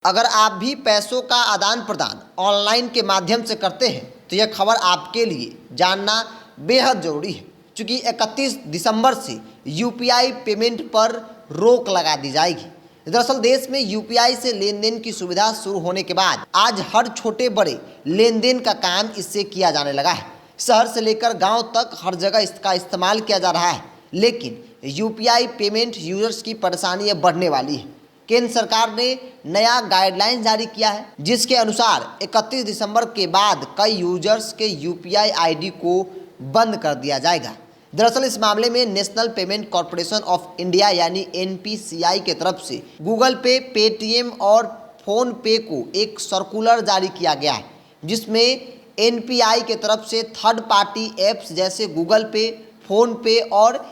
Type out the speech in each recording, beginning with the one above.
अगर आप भी पैसों का आदान प्रदान ऑनलाइन के माध्यम से करते हैं तो यह खबर आपके लिए जानना बेहद ज़रूरी है, क्योंकि 31 दिसंबर से यूपीआई पेमेंट पर रोक लगा दी जाएगी। दरअसल देश में यूपीआई से लेन देन की सुविधा शुरू होने के बाद आज हर छोटे बड़े लेन देन का काम इससे किया जाने लगा है। शहर से लेकर गांव तक हर जगह इसका इस्तेमाल किया जा रहा है, लेकिन यूपीआई पेमेंट यूजर्स की परेशानी अब बढ़ने वाली है। केंद्र सरकार ने नया गाइडलाइन जारी किया है, जिसके अनुसार 31 दिसंबर के बाद कई यूजर्स के यूपीआई आईडी को बंद कर दिया जाएगा। दरअसल इस मामले में national payment corporation of India यानी एनपीसीआई की तरफ से गूगल पे, पेटीएम और फोन पे को एक सर्कुलर जारी किया गया है, जिसमें एनपीआई की तरफ से थर्ड पार्टी ऐप्स जैसे गूगल पे, फोन पे और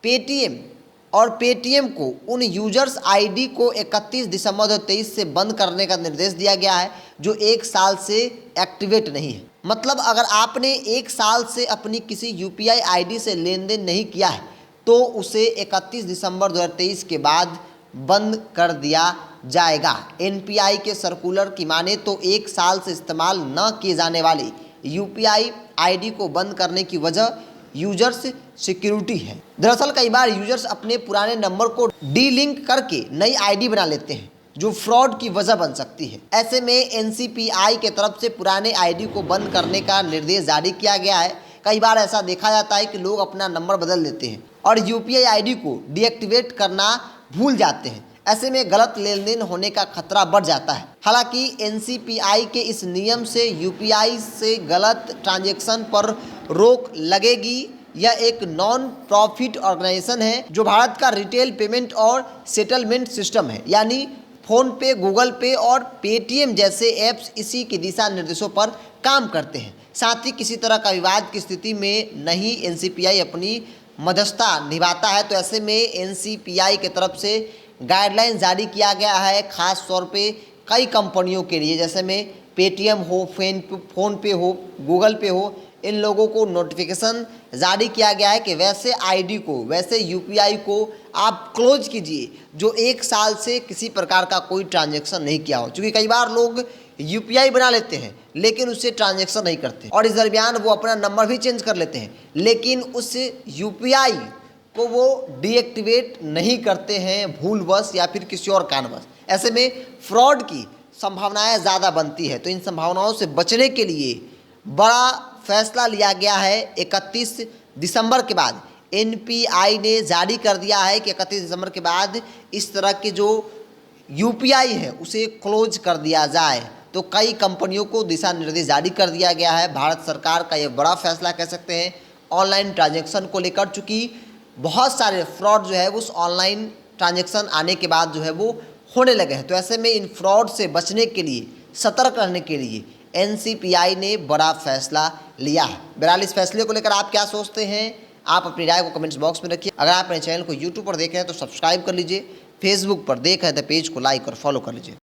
पेटीएम को उन यूजर्स आईडी को 31 दिसंबर 2023 से बंद करने का निर्देश दिया गया है जो 1 साल से एक्टिवेट नहीं है। मतलब अगर आपने 1 साल से अपनी किसी यूपीआई आईडी से लेन देन नहीं किया है तो उसे 31 दिसंबर 2023 के बाद बंद कर दिया जाएगा। एनपीआई के सर्कुलर की माने तो 1 साल से इस्तेमाल न किए जाने वाले यूपीआई आईडी को बंद करने की वजह यूजर्स सिक्योरिटी है। दरअसल कई बार यूजर्स अपने पुराने नंबर को डीलिंक करके नई आईडी बना लेते हैं, जो फ्रॉड की वजह बन सकती है। ऐसे में एनसीपीआई के तरफ से पुराने आईडी को बंद करने का निर्देश जारी किया गया है। कई बार ऐसा देखा जाता है कि लोग अपना नंबर बदल लेते हैं और यूपीआई आईडी को डीएक्टिवेट करना भूल जाते हैं। ऐसे में गलत लेन देन होने का खतरा बढ़ जाता है। हालांकि एनसीपीआई के इस नियम से यूपीआई से गलत ट्रांजैक्शन पर रोक लगेगी। यह एक नॉन प्रॉफिट ऑर्गेनाइजेशन है जो भारत का रिटेल पेमेंट और सेटलमेंट सिस्टम है, यानी फ़ोन पे, गूगल पे और पेटीएम जैसे ऐप्स इसी के दिशा निर्देशों पर काम करते हैं। साथ ही किसी तरह का विवाद की स्थिति में नहीं एनसीपीआई अपनी मध्यस्थता निभाता है। तो ऐसे में एनसीपीआई की तरफ से गाइडलाइन जारी किया गया है, ख़ास तौर पे कई कंपनियों के लिए, जैसे में पेटीएम हो, फ़ोन पे हो, गूगल पे हो, इन लोगों को नोटिफिकेशन जारी किया गया है कि वैसे आईडी को, वैसे यूपीआई को आप क्लोज कीजिए जो 1 साल से किसी प्रकार का कोई ट्रांजैक्शन नहीं किया हो। क्योंकि कई बार लोग यूपीआई बना लेते हैं लेकिन उससे ट्रांजैक्शन नहीं करते और इस दरमियान वो अपना नंबर भी चेंज कर लेते हैं, लेकिन उस यूपीआई को वो डीएक्टिवेट नहीं करते हैं भूलवश या फिर किसी और कारणवश। ऐसे में फ्रॉड की संभावनाएं ज़्यादा बनती है। तो इन संभावनाओं से बचने के लिए बड़ा फैसला लिया गया है। 31 दिसंबर के बाद एनपीआई ने जारी कर दिया है कि 31 दिसंबर के बाद इस तरह के जो यूपीआई है उसे क्लोज कर दिया जाए। तो कई कंपनियों को दिशा निर्देश जारी कर दिया गया है। भारत सरकार का ये बड़ा फैसला कह सकते हैं ऑनलाइन ट्रांजैक्शन को लेकर, चूँकि बहुत सारे फ्रॉड जो है उस ऑनलाइन ट्रांजैक्शन आने के बाद जो है वो होने लगे हैं। तो ऐसे में इन फ्रॉड से बचने के लिए, सतर्क रहने के लिए एनसीपीआई ने बड़ा फैसला लिया है। बहरहाल इस फैसले को लेकर आप क्या सोचते हैं? आप अपनी राय को कमेंट्स बॉक्स में रखिए। अगर आप अपने चैनल को यूट्यूब पर देख रहे हैं तो सब्सक्राइब कर लीजिए, फेसबुक पर देख रहे हैं तो पेज को लाइक और फॉलो कर लीजिए।